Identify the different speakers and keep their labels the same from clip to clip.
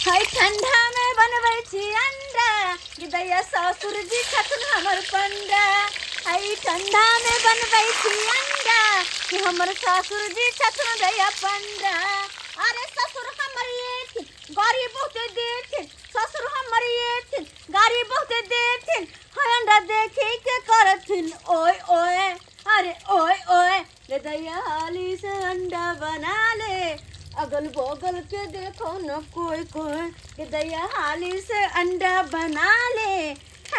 Speaker 1: हाय ठंडा में बनबै छी अंडा कि दैया ससुर जी छथुन हमर पंडा। हाय ठंडा में बनबै छी अंडा कि हमर ससुर जी छथुन दैया पंडा। अरे ससुर हमर ये गाड़ी बहुते देथिन, ससुर हमर ये गाड़ी बहुते देथिन। हाय अंडा देखे के करथिन ओए ओए, अरे ओए ओए ले दैया हाली से अंडा बना ले। अगल बगल के देखो न कोई कोई के दैया हाली से अंडा बना ले।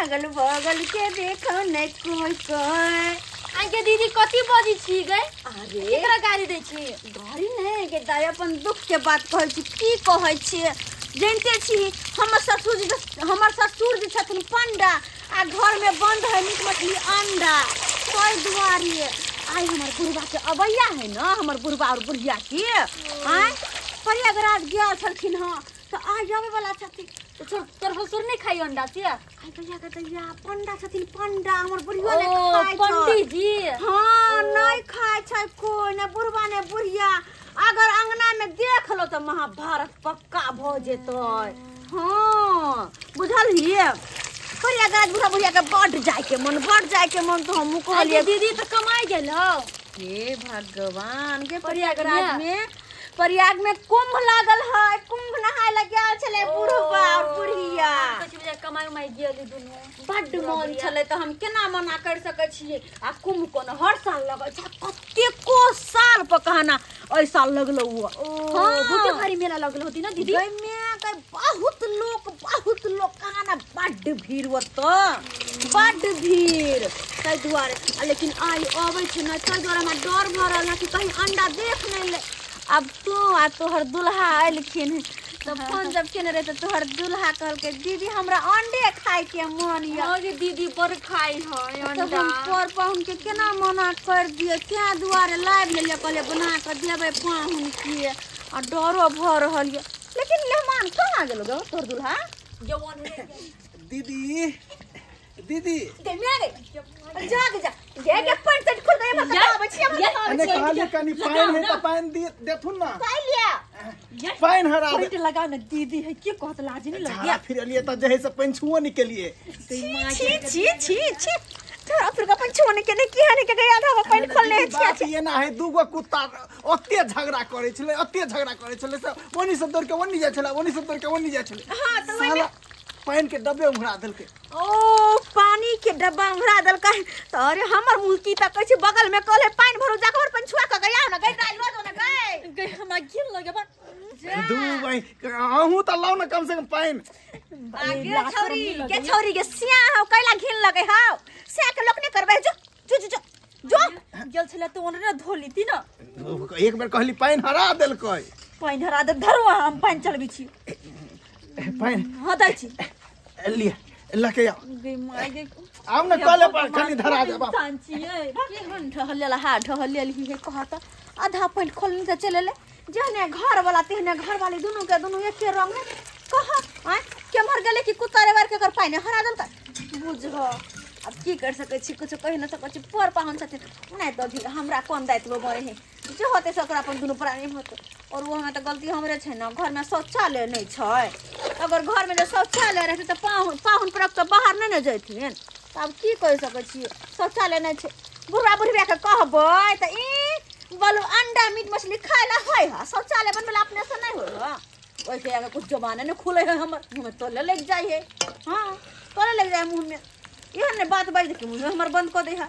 Speaker 1: अगल बगल के देखो न कोई कोई।
Speaker 2: आगे दीदी कथी बजी छी गए?
Speaker 1: अरे
Speaker 2: केकरा गाड़ी दै छी?
Speaker 1: गाड़ी नहीं के दैया अपन दुख के बात कहै छी। की कहै छी जानते छी हमर ससुर जी छथिन पंडा आ घर में बंद है मीट मछली अंडा। कोई दुआरी आई हमार बुढ़वा के अबैया है ना, हमार बुढ़वा और बुढ़िया की आय प्रयागराज गया छलखिन। हाँ तो आ जावे वाला छथिन।
Speaker 2: तो तोर ससुर नहीं खाई अंडा से?
Speaker 1: आई दैया पंडा छथिन पंडा, हमर बुढ़िया ने
Speaker 2: ओ
Speaker 1: खाय छ।
Speaker 2: पंडित जी
Speaker 1: हाँ नहीं खाय छै कोई ने बुढ़वा ने बुढ़िया। अगर अंगना में देख लो तो महाभारत पक्का भ जेतै। हाँ बुझलिए प्रयागराज बुढ़ा बुढ़िया के बढ़ जाए के मन तो हम कहलिए
Speaker 2: दीदी तो कमाई गेलो।
Speaker 1: हे भगवान के प्रयाग में कुंभ लागल है, कुंभ नहाय लगे चले बुढ़वा और बुढ़िया।
Speaker 2: कमाई उमाई गेली दुनू
Speaker 1: बड्ड मन छले तो हम केना मना कर सके छिए। आ कुंभ को न हर साल लगे छ, कतेको साल पर कहना ऐ साल लगलो हुआ।
Speaker 2: हां बहुते भारी मेला लगल होती ना दीदी?
Speaker 1: बहुत लोग कहना बड्ड भीड़ होतो, बड्ड भीड़ तै दुआरे। लेकिन आई आबै छै न तै दुआरे हमरा डर भरल कि कहीं अंडा देख नहीं ले। अब तू आ तोहर दुल्हा आइलखिन तो फोन जब केने रहे तो तोहर दुल्हा कहलके दीदी हमरा अंडे खाए के मन या।
Speaker 2: हां गे दीदी बड़ खाई है अंडा।
Speaker 1: तो हम पर पाहुन के केना मना कर दिए, क्या दुआरे लाइव ले कहले बना के देबे पाहुन के आ डरो भ रहल ये। लेकिन मेहमान कहां गेलो गो तोहर दुल्हा?
Speaker 2: जवान
Speaker 3: दीदी दीदी
Speaker 1: दे मेरे जा के पानी से खुद दे मत आबै छी
Speaker 3: अने खाली कनी पाइन है त पाइन देथुन ना।
Speaker 1: काई लिया
Speaker 3: पाइन हरा
Speaker 1: पानी तो लगाओ ना दीदी है के कहत लाज नहीं लग गया।
Speaker 3: फिर लिए त जहे से पाइन छुओ निकलिए।
Speaker 1: छी तेरा फिर का पानी छुओ के नहीं की हानि के गया था पानी खोलने छी।
Speaker 3: ये ना है दूगो कुत्ता ओते झगड़ा करे छले से ओनी सब दौड़ के ओनी जाय छले, ओनी सब दौड़ के ओनी जाय छले।
Speaker 1: हां तो
Speaker 3: साला पाइन के डब्बे उघरा देलके।
Speaker 1: ओ पानी के डब्बा उघरा देलका तो अरे हमर मुल्की त कहै छी बगल में कहले पानी भरो जा के पानी छुआ के गया ना गई डाल लो ना गई
Speaker 2: हमरा गिर लगे बा।
Speaker 3: दू भाई आहू त लाओ ना कम से कम पाइन।
Speaker 1: आगे छौरी के सिया हो कैला घिन लगे हां सिया के लोक ने करबे जो
Speaker 2: गेल छले तो ओने धोली ती ना।
Speaker 3: एक बार कहली पाइन हरा देलकै।
Speaker 1: पानी हरा दे धरवा हम पानी चलबी छी।
Speaker 3: पाइन
Speaker 1: हां दै छी
Speaker 3: लिए लके आओ
Speaker 1: गे माय गे
Speaker 3: आउ न कले पर खाली धरा दे बाप।
Speaker 1: सांचिए केहन ढहलेला हा ढहलेल ही कहत आधा पानी खोलने से चले ले जहने घर वाला तेहने घर वाली दोनों के दोनों एक के रंग है। कहा आ के मर गेले कि कुत्ता रे वार के कर पानी हरा दल त बुझ। अब की कर सके छी, कुछ कह न सके छी। पर पाहुन छथिन नहीं तो भी हमरा कौन दायित्व बय है जो होते सकरा अपन दोनों प्राणी होते। और वो हमें तो गलती हमरे छै न, घर में शौचालय नहीं छै। अगर घर में जो शौचालय रहते तो पाहुन पर तो बाहर नहीं न जैथिन। अब की कह सके छी शौचालय नहीं छै। बुढ़वा बुढ़िया के कहबै त ई बोलो अंडा मीट मछली खाइला होय हा, शौचालय बनबेला अपने से नहीं होय हा। वैसे अगर कुछ जमाने न खुले है हमर मुंह में तोले लग जाई है। हां तोले लग जाए मुंह में। इहन ने बात बाज के मुंह हमर बंद कर दे हा।